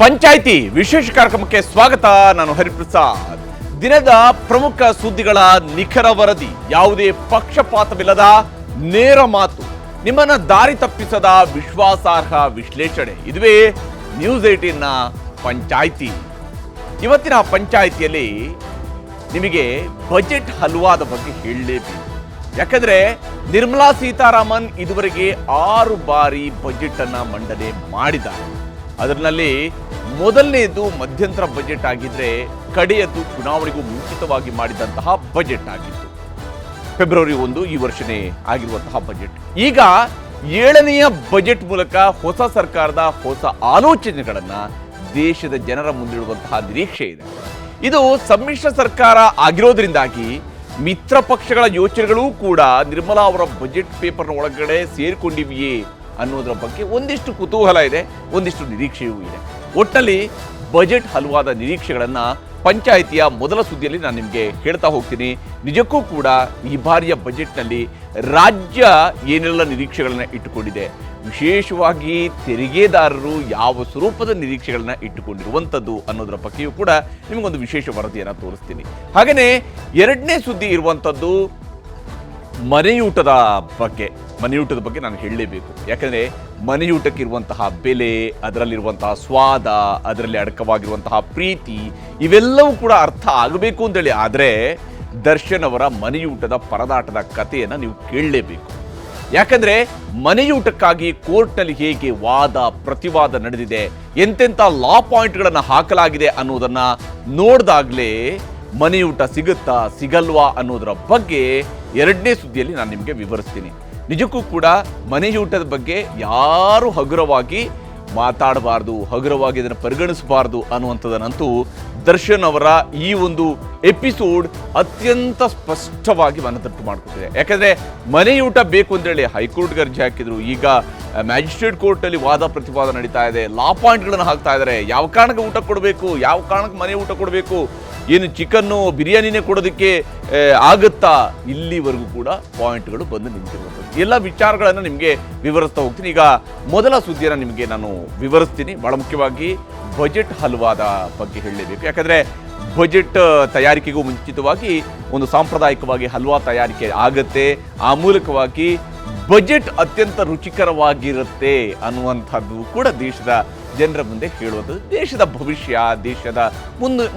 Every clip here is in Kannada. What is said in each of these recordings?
ಪಂಚಾಯಿತಿ ವಿಶೇಷ ಕಾರ್ಯಕ್ರಮಕ್ಕೆ ಸ್ವಾಗತ. ನಾನು ಹರಿಪ್ರಸಾದ್. ದಿನದ ಪ್ರಮುಖ ಸುದ್ದಿಗಳ ನಿಖರ ವರದಿ, ಯಾವುದೇ ಪಕ್ಷಪಾತವಿಲ್ಲದ ನೇರ ಮಾತು, ನಿಮ್ಮನ್ನ ದಾರಿ ತಪ್ಪಿಸದ ವಿಶ್ವಾಸಾರ್ಹ ವಿಶ್ಲೇಷಣೆ. ಇದುವೇ ನ್ಯೂಸ್ 18ನ ಪಂಚಾಯಿತಿ. ಇವತ್ತಿನ ಪಂಚಾಯಿತಿಯಲ್ಲಿ ನಿಮಗೆ ಬಜೆಟ್ ಹಲ್ವಾದ ಬಗ್ಗೆ ಹೇಳಲೇಬೇಕು. ಯಾಕಂದ್ರೆ ನಿರ್ಮಲಾ ಸೀತಾರಾಮನ್ ಇದುವರೆಗೆ 6 ಬಾರಿ ಬಜೆಟ್ ಅನ್ನ ಮಂಡನೆ ಮಾಡಿದ್ದಾರೆ. ಅದರಲ್ಲಿ ಮೊದಲನೇದು ಮಧ್ಯಂತರ ಬಜೆಟ್ ಆಗಿದ್ರೆ, ಕಡೆಯದು ಚುನಾವಣೆಗೂ ಮುಂಚಿತವಾಗಿ ಮಾಡಿದಂತಹ ಬಜೆಟ್ ಆಗಿತ್ತು. ಫೆಬ್ರವರಿ 1 ಈ ವರ್ಷನೇ ಆಗಿರುವಂತಹ ಬಜೆಟ್. ಈಗ 7ನೆಯ ಬಜೆಟ್ ಮೂಲಕ ಹೊಸ ಸರ್ಕಾರದ ಹೊಸ ಆಲೋಚನೆಗಳನ್ನ ದೇಶದ ಜನರ ಮುಂದಿಡುವಂತಹ ನಿರೀಕ್ಷೆ ಇದೆ. ಇದು ಸಮ್ಮಿಶ್ರ ಸರ್ಕಾರ ಆಗಿರೋದ್ರಿಂದಾಗಿ ಮಿತ್ರ ಪಕ್ಷಗಳ ಯೋಚನೆಗಳೂ ಕೂಡ ನಿರ್ಮಲಾ ಅವರ ಬಜೆಟ್ ಪೇಪರ್ನ ಒಳಗಡೆ ಸೇರಿಕೊಂಡಿವೆಯೇ ಅನ್ನೋದರ ಬಗ್ಗೆ ಒಂದಿಷ್ಟು ಕುತೂಹಲ ಇದೆ, ಒಂದಿಷ್ಟು ನಿರೀಕ್ಷೆಯೂ ಇದೆ. ಒಟ್ಟಲ್ಲಿ ಬಜೆಟ್ ಹಲವಾದ ನಿರೀಕ್ಷೆಗಳನ್ನು ಪಂಚಾಯಿತಿಯ ಮೊದಲ ಸುದ್ದಿಯಲ್ಲಿ ನಾನು ನಿಮಗೆ ಹೇಳ್ತಾ ಹೋಗ್ತೀನಿ. ನಿಜಕ್ಕೂ ಕೂಡ ಈ ಬಾರಿಯ ಬಜೆಟ್ನಲ್ಲಿ ರಾಜ್ಯ ಏನೆಲ್ಲ ನಿರೀಕ್ಷೆಗಳನ್ನು ಇಟ್ಟುಕೊಂಡಿದೆ, ವಿಶೇಷವಾಗಿ ತೆರಿಗೆದಾರರು ಯಾವ ಸ್ವರೂಪದ ನಿರೀಕ್ಷೆಗಳನ್ನ ಇಟ್ಟುಕೊಂಡಿರುವಂಥದ್ದು ಅನ್ನೋದರ ಬಗ್ಗೆಯೂ ಕೂಡ ನಿಮಗೊಂದು ವಿಶೇಷ ವರದಿಯನ್ನು ತೋರಿಸ್ತೀನಿ. ಹಾಗೆಯೇ 2ನೇ ಸುದ್ದಿ ಇರುವಂಥದ್ದು ಮನೆಯೂಟದ ಬಗ್ಗೆ ನಾನು ಹೇಳಲೇಬೇಕು. ಯಾಕಂದರೆ ಮನೆಯೂಟಕ್ಕಿರುವಂತಹ ಬೆಲೆ, ಅದರಲ್ಲಿರುವಂತಹ ಸ್ವಾದ, ಅದರಲ್ಲಿ ಅಡಕವಾಗಿರುವಂತಹ ಪ್ರೀತಿ, ಇವೆಲ್ಲವೂ ಕೂಡ ಅರ್ಥ ಆಗಬೇಕು ಅಂತೇಳಿ ಆದರೆ ದರ್ಶನ್ ಅವರ ಮನೆಯೂಟದ ಪರದಾಟದ ಕಥೆಯನ್ನು ನೀವು ಕೇಳಲೇಬೇಕು. ಯಾಕಂದರೆ ಮನೆಯೂಟಕ್ಕಾಗಿ ಕೋರ್ಟ್ನಲ್ಲಿ ಹೇಗೆ ವಾದ ಪ್ರತಿವಾದ ನಡೆದಿದೆ, ಎಂತೆಂಥ ಲಾ ಪಾಯಿಂಟ್ಗಳನ್ನು ಹಾಕಲಾಗಿದೆ ಅನ್ನೋದನ್ನು ನೋಡಿದಾಗಲೇ ಮನೆಯೂಟ ಸಿಗುತ್ತಾ ಸಿಗಲ್ವಾ ಅನ್ನೋದರ ಬಗ್ಗೆ 2ನೇ ಸುದ್ದಿಯಲ್ಲಿ ನಾನು ನಿಮಗೆ ವಿವರಿಸ್ತೀನಿ. ನಿಜಕ್ಕೂ ಕೂಡ ಮನೆಯೂಟದ ಬಗ್ಗೆ ಯಾರು ಹಗುರವಾಗಿ ಮಾತಾಡಬಾರ್ದು, ಹಗುರವಾಗಿ ಅದನ್ನು ಪರಿಗಣಿಸಬಾರ್ದು ಅನ್ನುವಂಥದ್ದನ್ನಂತೂ ದರ್ಶನ್ ಅವರ ಈ ಒಂದು ಎಪಿಸೋಡ್ ಅತ್ಯಂತ ಸ್ಪಷ್ಟವಾಗಿ ಮನದಟ್ಟು ಮಾಡಿಕೊಟ್ಟಿದೆ. ಯಾಕಂದರೆ ಮನೆಯೂಟ ಬೇಕು ಅಂತೇಳಿ ಹೈಕೋರ್ಟ್ಗೆ ಅರ್ಜಿ ಹಾಕಿದ್ರು, ಈಗ ಮ್ಯಾಜಿಸ್ಟ್ರೇಟ್ ಕೋರ್ಟಲ್ಲಿ ವಾದ ಪ್ರತಿವಾದ ನಡೀತಾ ಇದೆ, ಲಾ ಪಾಯಿಂಟ್ಗಳನ್ನು ಹಾಕ್ತಾ ಇದ್ದಾರೆ. ಯಾವ ಕಾರಣಕ್ಕೆ ಊಟ ಕೊಡಬೇಕು, ಯಾವ ಕಾರಣಕ್ಕೆ ಮನೆ ಊಟ ಕೊಡಬೇಕು, ಏನು ಚಿಕನ್ನು ಬಿರಿಯಾನಿನೇ ಕೊಡೋದಕ್ಕೆ ಆಗುತ್ತಾ, ಇಲ್ಲಿವರೆಗೂ ಕೂಡ ಪಾಯಿಂಟ್ಗಳು ಬಂದು ನಿಂತಿರುವಂಥದ್ದು. ಎಲ್ಲ ವಿಚಾರಗಳನ್ನು ನಿಮಗೆ ವಿವರಿಸ್ತಾ ಹೋಗ್ತೀನಿ. ಈಗ ಮೊದಲ ಸುದ್ದಿಯನ್ನು ನಿಮಗೆ ನಾನು ವಿವರಿಸ್ತೀನಿ. ಭಾಳ ಮುಖ್ಯವಾಗಿ ಬಜೆಟ್ ಹಲ್ವಾದ ಬಗ್ಗೆ ಹೇಳಲೇಬೇಕು. ಯಾಕಂದರೆ ಬಜೆಟ್ ತಯಾರಿಕೆಗೂ ಮುಂಚಿತವಾಗಿ ಒಂದು ಸಾಂಪ್ರದಾಯಿಕವಾಗಿ ಹಲ್ವಾ ತಯಾರಿಕೆ ಆಗುತ್ತೆ. ಆ ಮೂಲಕವಾಗಿ ಬಜೆಟ್ ಅತ್ಯಂತ ರುಚಿಕರವಾಗಿರುತ್ತೆ ಅನ್ನುವಂಥದ್ದು ಕೂಡ ದೇಶದ ಜನರ ಮುಂದೆ ಹೇಳುವಂಥದ್ದು. ದೇಶದ ಭವಿಷ್ಯ, ದೇಶದ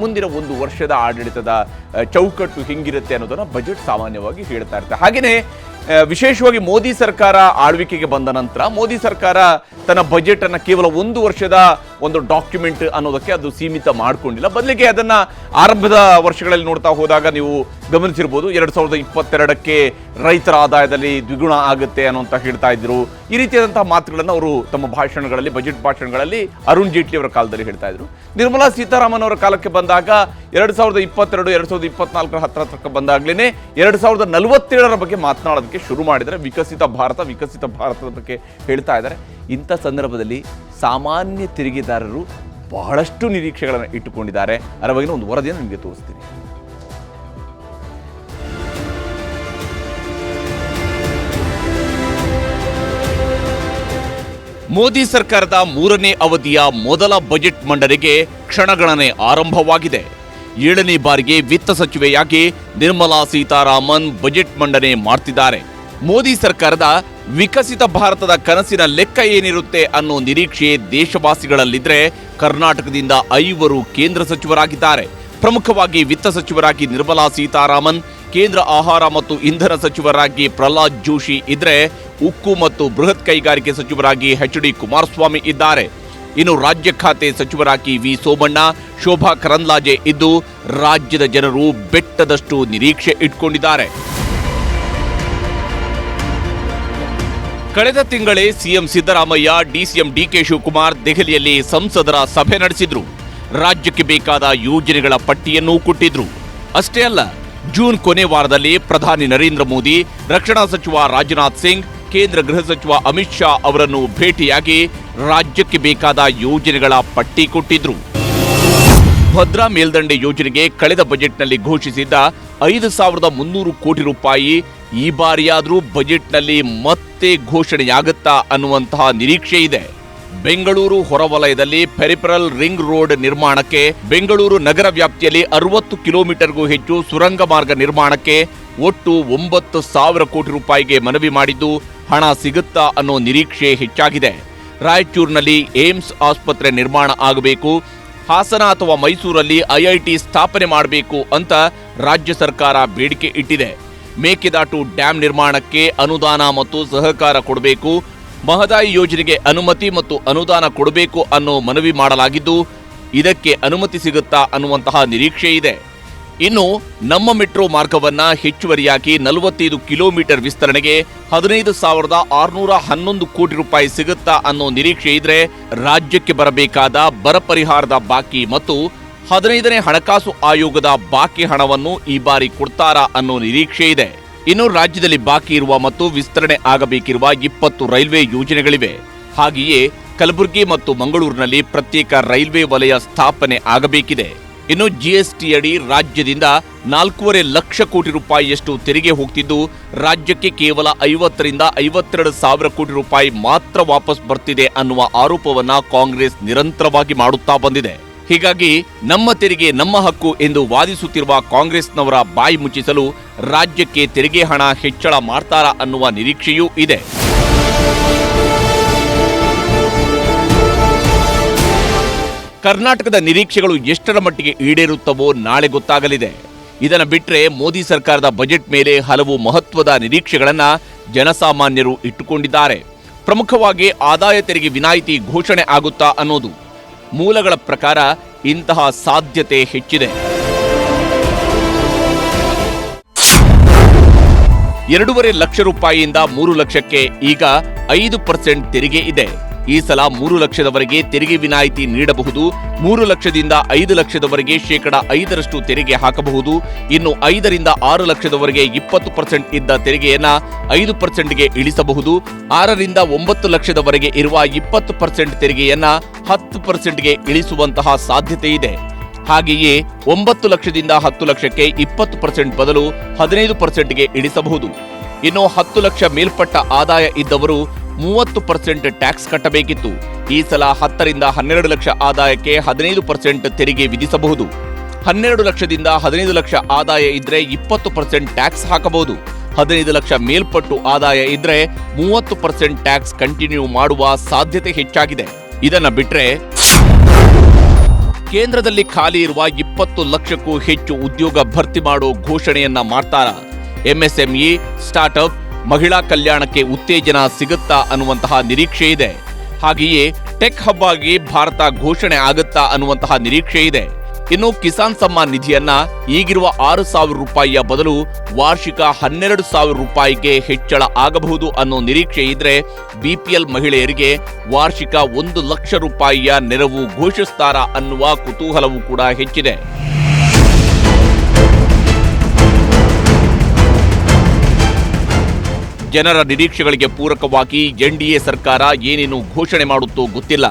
ಮುಂದಿನ 1 ವರ್ಷದ ಆಡಳಿತದ ಚೌಕಟ್ಟು ಹೆಂಗಿರುತ್ತೆ ಅನ್ನೋದನ್ನು ಬಜೆಟ್ ಸಾಮಾನ್ಯವಾಗಿ ಹೇಳ್ತಾ ಇರ್ತಾರೆ. ಹಾಗೆಯೇ ವಿಶೇಷವಾಗಿ ಮೋದಿ ಸರ್ಕಾರ ಆಳ್ವಿಕೆಗೆ ಬಂದ ನಂತರ ಮೋದಿ ಸರ್ಕಾರ ತನ್ನ ಬಜೆಟನ್ನು ಕೇವಲ 1 ವರ್ಷದ ಒಂದು ಡಾಕ್ಯುಮೆಂಟ್ ಅನ್ನೋದಕ್ಕೆ ಅದು ಸೀಮಿತ ಮಾಡಿಕೊಂಡಿಲ್ಲ. ಬದಲಿಗೆ ಅದನ್ನು ಆರಂಭದ ವರ್ಷಗಳಲ್ಲಿ ನೋಡ್ತಾ ಹೋದಾಗ ನೀವು ಗಮನಿಸಿರ್ಬೋದು, 2022ಕ್ಕೆ ರೈತರ ಆದಾಯದಲ್ಲಿ ದ್ವಿಗುಣ ಆಗುತ್ತೆ ಅನ್ನೋಂತ ಹೇಳ್ತಾ ಇದ್ರು. ಈ ರೀತಿಯಾದಂತಹ ಮಾತುಗಳನ್ನು ಅವರು ತಮ್ಮ ಭಾಷಣಗಳಲ್ಲಿ, ಬಜೆಟ್ ಭಾಷಣಗಳಲ್ಲಿ ಅರುಣ್ ಜೇಟ್ಲಿ ಅವರ ಕಾಲದಲ್ಲಿ ಹೇಳ್ತಾ ಇದ್ರು. ನಿರ್ಮಲಾ ಸೀತಾರಾಮನ್ ಅವರ ಕಾಲಕ್ಕೆ ಬಂದಾಗ 2022, 2024 ಹತ್ರಕ್ಕೆ ಬಂದಾಗ್ಲೇ 2047ರ ಬಗ್ಗೆ ಮಾತನಾಡೋದಕ್ಕೆ ಶುರು ಮಾಡಿದರೆ ವಿಕಸಿತ ಭಾರತದ ಬಗ್ಗೆ ಹೇಳ್ತಾ ಇದ್ದಾರೆ. ಇಂಥ ಸಂದರ್ಭದಲ್ಲಿ ಸಾಮಾನ್ಯ ತೆರಿಗೆದಾರರು ಬಹಳಷ್ಟು ನಿರೀಕ್ಷೆಗಳನ್ನು ಇಟ್ಟುಕೊಂಡಿದ್ದಾರೆ. ಅದರ ಬಗ್ಗೆ ಒಂದು ವರದಿಯನ್ನು ನಿಮಗೆ ತೋರಿಸ್ತೀನಿ. ಮೋದಿ ಸರ್ಕಾರದ 3ನೇ ಅವಧಿಯ ಮೊದಲ ಬಜೆಟ್ ಮಂಡನೆಗೆ ಕ್ಷಣಗಣನೆ ಆರಂಭವಾಗಿದೆ. 7ನೇ ಬಾರಿಗೆ ವಿತ್ತ ಸಚಿವೆಯಾಗಿ ನಿರ್ಮಲಾ ಸೀತಾರಾಮನ್ ಬಜೆಟ್ ಮಂಡನೆ ಮಾಡ್ತಿದ್ದಾರೆ. ಮೋದಿ ಸರ್ಕಾರದ ವಿಕಸಿತ ಭಾರತದ ಕನಸಿನ ಲೆಕ್ಕ ಏನಿರುತ್ತೆ ಅನ್ನೋ ನಿರೀಕ್ಷೆ ದೇಶವಾಸಿಗಳಲ್ಲಿದ್ರೆ, ಕರ್ನಾಟಕದಿಂದ 5 ಕೇಂದ್ರ ಸಚಿವರಾಗಿದ್ದಾರೆ. ಪ್ರಮುಖವಾಗಿ ವಿತ್ತ ಸಚಿವರಾಗಿ ನಿರ್ಮಲಾ ಸೀತಾರಾಮನ್, ಕೇಂದ್ರ ಆಹಾರ ಮತ್ತು ಇಂಧನ ಸಚಿವರಾಗಿ ಪ್ರಹ್ಲಾದ್ ಜೋಶಿ ಇದ್ರೆ, ಉಕ್ಕು ಮತ್ತು ಬೃಹತ್ ಕೈಗಾರಿಕೆ ಸಚಿವರಾಗಿ ಎಚ್ ಡಿ ಕುಮಾರಸ್ವಾಮಿ ಇದ್ದಾರೆ. ಇನ್ನು ರಾಜ್ಯ ಖಾತೆ ಸಚಿವರಾಗಿ ವಿ ಸೋಮಣ್ಣ, ಶೋಭಾ ಕರಂದ್ಲಾಜೆ ಇದ್ದು ರಾಜ್ಯದ ಜನರು ಬೆಟ್ಟದಷ್ಟು ನಿರೀಕ್ಷೆ ಇಟ್ಕೊಂಡಿದ್ದಾರೆ. ಕಳೆದ ತಿಂಗಳೇ ಸಿಎಂ ಸಿದ್ದರಾಮಯ್ಯ, ಡಿಸಿಎಂ ಡಿಕೆ ಶಿವಕುಮಾರ್ ದೆಹಲಿಯಲ್ಲಿ ಸಂಸದರ ಸಭೆ ನಡೆಸಿದ್ರು. ರಾಜ್ಯಕ್ಕೆ ಬೇಕಾದ ಯೋಜನೆಗಳ ಪಟ್ಟಿಯನ್ನೂ ಕೊಟ್ಟಿದ್ರು. ಅಷ್ಟೇ ಅಲ್ಲ, ಜೂನ್ ಕೊನೆ ವಾರದಲ್ಲಿ ಪ್ರಧಾನಿ ನರೇಂದ್ರ ಮೋದಿ, ರಕ್ಷಣಾ ಸಚಿವ ರಾಜನಾಥ್ ಸಿಂಗ್, ಕೇಂದ್ರ ಗೃಹ ಸಚಿವ ಅಮಿತ್ ಶಾ ಅವರನ್ನು ಭೇಟಿಯಾಗಿ ರಾಜ್ಯಕ್ಕೆ ಬೇಕಾದ ಯೋಜನೆಗಳ ಪಟ್ಟಿ ಕೊಟ್ಟಿದ್ರು. ಭದ್ರಾ ಮೇಲ್ದಂಡೆ ಯೋಜನೆಗೆ ಕಳೆದ ಬಜೆಟ್ನಲ್ಲಿ ಘೋಷಿಸಿದ್ದ 5,300 ಕೋಟಿ ರೂಪಾಯಿ ಈ ಬಾರಿಯಾದರೂ ಬಜೆಟ್ನಲ್ಲಿ ಮತ್ತೆ ಘೋಷಣೆಯಾಗುತ್ತಾ ಅನ್ನುವಂತಹ ನಿರೀಕ್ಷೆ ಇದೆ. ಬೆಂಗಳೂರು ಹೊರವಲಯದಲ್ಲಿ ಪೆರಿಫೆರಲ್ ರಿಂಗ್ ರೋಡ್ ನಿರ್ಮಾಣಕ್ಕೆ, ಬೆಂಗಳೂರು ನಗರ ವ್ಯಾಪ್ತಿಯಲ್ಲಿ 60 ಕಿಲೋಮೀಟರ್ಗೂ ಹೆಚ್ಚು ಸುರಂಗ ಮಾರ್ಗ ನಿರ್ಮಾಣಕ್ಕೆ ಒಟ್ಟು 9,000 ಕೋಟಿ ರೂಪಾಯಿಗೆ ಮನವಿ ಮಾಡಿದ್ದು, ಹಣ ಸಿಗುತ್ತಾ ಅನ್ನೋ ನಿರೀಕ್ಷೆ ಹೆಚ್ಚಾಗಿದೆ. ರಾಯಚೂರಿನಲ್ಲಿ ಏಮ್ಸ್ ಆಸ್ಪತ್ರೆ ನಿರ್ಮಾಣ ಆಗಬೇಕು, ಹಾಸನ ಅಥವಾ ಮೈಸೂರಲ್ಲಿ ಐಐಟಿ ಸ್ಥಾಪನೆ ಮಾಡಬೇಕು ಅಂತ ರಾಜ್ಯ ಸರ್ಕಾರ ಬೇಡಿಕೆ ಇಟ್ಟಿದೆ. ಮೇಕೆದಾಟು ಡ್ಯಾಂ ನಿರ್ಮಾಣಕ್ಕೆ ಅನುದಾನ ಮತ್ತು ಸಹಕಾರ ಕೊಡಬೇಕು, ಮಹದಾಯಿ ಯೋಜನೆಗೆ ಅನುಮತಿ ಮತ್ತು ಅನುದಾನ ಕೊಡಬೇಕು ಅನ್ನೋ ಮನವಿ ಮಾಡಲಾಗಿದ್ದು, ಇದಕ್ಕೆ ಅನುಮತಿ ಸಿಗುತ್ತಾ ಅನ್ನುವಂತಹ ನಿರೀಕ್ಷೆ ಇದೆ. ಇನ್ನು ನಮ್ಮ ಮೆಟ್ರೋ ಮಾರ್ಗವನ್ನ ಹೆಚ್ಚುವರಿಯಾಗಿ 45 ಕಿಲೋಮೀಟರ್ ವಿಸ್ತರಣೆಗೆ 15,611 ಕೋಟಿ ರೂಪಾಯಿ ಸಿಗುತ್ತಾ ಅನ್ನೋ ನಿರೀಕ್ಷೆ ಇದ್ರೆ, ರಾಜ್ಯಕ್ಕೆ ಬರಬೇಕಾದ ಬರ ಪರಿಹಾರದ ಬಾಕಿ ಮತ್ತು 15ನೇ ಹಣಕಾಸು ಆಯೋಗದ ಬಾಕಿ ಹಣವನ್ನು ಈ ಬಾರಿ ಕೊಡ್ತಾರಾ ಅನ್ನೋ ನಿರೀಕ್ಷೆ ಇದೆ. ಇನ್ನು ರಾಜ್ಯದಲ್ಲಿ ಬಾಕಿ ಇರುವ ಮತ್ತು ವಿಸ್ತರಣೆ ಆಗಬೇಕಿರುವ 20 ರೈಲ್ವೆ ಯೋಜನೆಗಳಿವೆ. ಹಾಗೆಯೇ ಕಲಬುರಗಿ ಮತ್ತು ಮಂಗಳೂರಿನಲ್ಲಿ ಪ್ರತ್ಯೇಕ ರೈಲ್ವೆ ವಲಯ ಸ್ಥಾಪನೆ ಆಗಬೇಕಿದೆ. ಇನ್ನು ಜಿಎಸ್ಟಿ ಅಡಿ ರಾಜ್ಯದಿಂದ 4.5 ಲಕ್ಷ ಕೋಟಿ ರೂಪಾಯಿಯಷ್ಟು ತೆರಿಗೆ ಹೋಗ್ತಿದ್ದು, ರಾಜ್ಯಕ್ಕೆ ಕೇವಲ 50 ರಿಂದ 52 ಸಾವಿರ ಕೋಟಿ ರೂಪಾಯಿ ಮಾತ್ರ ವಾಪಸ್ ಬರ್ತಿದೆ ಅನ್ನುವ ಆರೋಪವನ್ನ ಕಾಂಗ್ರೆಸ್ ನಿರಂತರವಾಗಿ ಮಾಡುತ್ತಾ ಬಂದಿದೆ. ಹೀಗಾಗಿ ನಮ್ಮ ತೆರಿಗೆ ನಮ್ಮ ಹಕ್ಕು ಎಂದು ವಾದಿಸುತ್ತಿರುವ ಕಾಂಗ್ರೆಸ್ನವರ ಬಾಯಿ ಮುಚ್ಚಿಸಲು ರಾಜ್ಯಕ್ಕೆ ತೆರಿಗೆ ಹಣ ಹೆಚ್ಚಳ ಮಾಡ್ತಾರಾ ಅನ್ನುವ ನಿರೀಕ್ಷೆಯೂ ಇದೆ. ಕರ್ನಾಟಕದ ನಿರೀಕ್ಷೆಗಳು ಎಷ್ಟರ ಮಟ್ಟಿಗೆ ಈಡೇರುತ್ತವೋ ನಾಳೆ ಗೊತ್ತಾಗಲಿದೆ. ಇದನ್ನು ಬಿಟ್ಟರೆ ಮೋದಿ ಸರ್ಕಾರದ ಬಜೆಟ್ ಮೇಲೆ ಹಲವು ಮಹತ್ವದ ನಿರೀಕ್ಷೆಗಳನ್ನ ಜನಸಾಮಾನ್ಯರು ಇಟ್ಟುಕೊಂಡಿದ್ದಾರೆ. ಪ್ರಮುಖವಾಗಿ ಆದಾಯ ತೆರಿಗೆ ವಿನಾಯಿತಿ ಘೋಷಣೆ ಆಗುತ್ತಾ ಅನ್ನೋದು. ಮೂಲಗಳ ಪ್ರಕಾರ ಇಂತಹ ಸಾಧ್ಯತೆ ಹೆಚ್ಚಿದೆ. 2.5 ಲಕ್ಷ ರೂಪಾಯಿಯಿಂದ 3 ಲಕ್ಷಕ್ಕೆ ಈಗ 5% ತೆರಿಗೆ ಇದೆ. ಈ ಸಲ 3 ಲಕ್ಷದವರೆಗೆ ತೆರಿಗೆ ವಿನಾಯಿತಿ ನೀಡಬಹುದು. 3 ಲಕ್ಷದಿಂದ 5 ಲಕ್ಷದವರೆಗೆ 5% ತೆರಿಗೆ ಹಾಕಬಹುದು. ಇನ್ನು 5 ರಿಂದ 6 ಲಕ್ಷದವರೆಗೆ 20% ಇದ್ದ ತೆರಿಗೆಯನ್ನ 5%ಗೆ ಇಳಿಸಬಹುದು. 6 ರಿಂದ 9 ಲಕ್ಷದವರೆಗೆ ಇರುವ 20% ತೆರಿಗೆಯನ್ನ 10%ಗೆ ಇಳಿಸುವಂತಹ ಸಾಧ್ಯತೆ ಇದೆ. ಹಾಗೆಯೇ 9 ಲಕ್ಷದಿಂದ 10 ಲಕ್ಷಕ್ಕೆ 20% ಬದಲು 15%ಗೆ ಇಳಿಸಬಹುದು. ಇನ್ನು 10 ಲಕ್ಷ ಮೇಲ್ಪಟ್ಟ ಆದಾಯ ಇದ್ದವರು 30% ಟ್ಯಾಕ್ಸ್ ಕಟ್ಟಬೇಕಿತ್ತು. ಈ ಸಲ 10 ರಿಂದ 12 ಲಕ್ಷ ಆದಾಯಕ್ಕೆ 15% ತೆರಿಗೆ ವಿಧಿಸಬಹುದು. 12 ಲಕ್ಷದಿಂದ 15 ಲಕ್ಷ ಆದಾಯ ಇದ್ರೆ 20% ಟ್ಯಾಕ್ಸ್ ಹಾಕಬಹುದು. 15 ಲಕ್ಷ ಮೇಲ್ಪಟ್ಟು ಆದಾಯ ಇದ್ರೆ 30% ಟ್ಯಾಕ್ಸ್ ಕಂಟಿನ್ಯೂ ಮಾಡುವ ಸಾಧ್ಯತೆ ಹೆಚ್ಚಾಗಿದೆ. ಇದನ್ನ ಬಿಟ್ರೆ ಕೇಂದ್ರದಲ್ಲಿ ಖಾಲಿ ಇರುವ 20 ಲಕ್ಷಕ್ಕೂ ಹೆಚ್ಚು ಉದ್ಯೋಗ ಭರ್ತಿ ಮಾಡೋ ಘೋಷಣೆಯನ್ನ ಮಾಡ್ತಾರಾ? ಎಂಎಸ್ಎಂಇ, ಸ್ಟಾರ್ಟ್ಅಪ್, ಮಹಿಳಾ ಕಲ್ಯಾಣಕ್ಕೆ ಉತ್ತೇಜನ ಸಿಗುತ್ತಾ ಅನ್ನುವಂತಹ ನಿರೀಕ್ಷೆ ಇದೆ. ಹಾಗೆಯೇ ಟೆಕ್ ಹಬ್ ಆಗಿ ಭಾರತ ಘೋಷಣೆ ಆಗುತ್ತಾ ಅನ್ನುವಂತಹ ನಿರೀಕ್ಷೆ ಇದೆ. ಇನ್ನು ಕಿಸಾನ್ ಸಮ್ಮಾನ್ ನಿಧಿಯನ್ನ ಈಗಿರುವ 6,000 ರೂಪಾಯಿಯ ಬದಲು ವಾರ್ಷಿಕ 12,000 ರೂಪಾಯಿಗೆ ಹೆಚ್ಚಳ ಆಗಬಹುದು ಅನ್ನೋ ನಿರೀಕ್ಷೆ ಇದ್ರೆ, ಬಿಪಿಎಲ್ ಮಹಿಳೆಯರಿಗೆ ವಾರ್ಷಿಕ 1 ಲಕ್ಷ ರೂಪಾಯಿಯ ನೆರವು ಘೋಷಿಸ್ತಾರಾ ಅನ್ನುವ ಕುತೂಹಲವೂ ಕೂಡ ಹೆಚ್ಚಿದೆ. ಜನರ ನಿರೀಕ್ಷೆಗಳಿಗೆ ಪೂರಕವಾಗಿ ಎನ್ಡಿಎ ಸರ್ಕಾರ ಏನೇನು ಘೋಷಣೆ ಮಾಡುತ್ತೋ ಗೊತ್ತಿಲ್ಲ.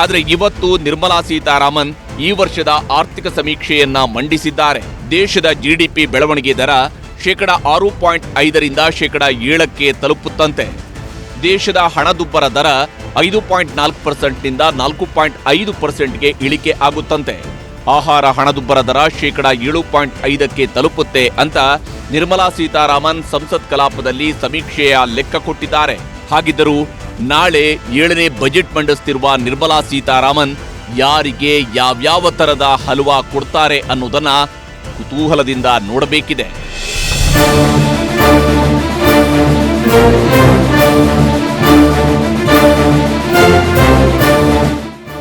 ಆದರೆ ಇವತ್ತು ನಿರ್ಮಲಾ ಸೀತಾರಾಮನ್ ಈ ವರ್ಷದ ಆರ್ಥಿಕ ಸಮೀಕ್ಷೆಯನ್ನ ಮಂಡಿಸಿದ್ದಾರೆ. ದೇಶದ ಜಿಡಿಪಿ ಬೆಳವಣಿಗೆ ದರ 6.5 ರಿಂದ 7% ತಲುಪುತ್ತಂತೆ. ದೇಶದ ಹಣದುಬ್ಬರ ದರ 5.4% ನಿಂದ 4.5%ಗೆ ಇಳಿಕೆ ಆಗುತ್ತಂತೆ. ಆಹಾರ ಹಣದುಬ್ಬರ ದರ 7.5ಕ್ಕೆ ತಲುಪುತ್ತೆ ಅಂತ ನಿರ್ಮಲಾ ಸೀತಾರಾಮನ್ ಸಂಸತ್ ಕಲಾಪದಲ್ಲಿ ಸಮೀಕ್ಷೆಯ ಲೆಕ್ಕ ಕೊಟ್ಟಿದ್ದಾರೆ. ಹಾಗಿದ್ದರೂ ನಾಳೆ 7ನೇ ಬಜೆಟ್ ಮಂಡಿಸುತ್ತಿರುವ ನಿರ್ಮಲಾ ಸೀತಾರಾಮನ್ ಯಾರಿಗೆ ಯಾವ್ಯಾವ ತರದ ಹಲವಾ ಕೊಡ್ತಾರೆ ಅನ್ನೋದನ್ನ ಕುತೂಹಲದಿಂದ ನೋಡಬೇಕಿದೆ.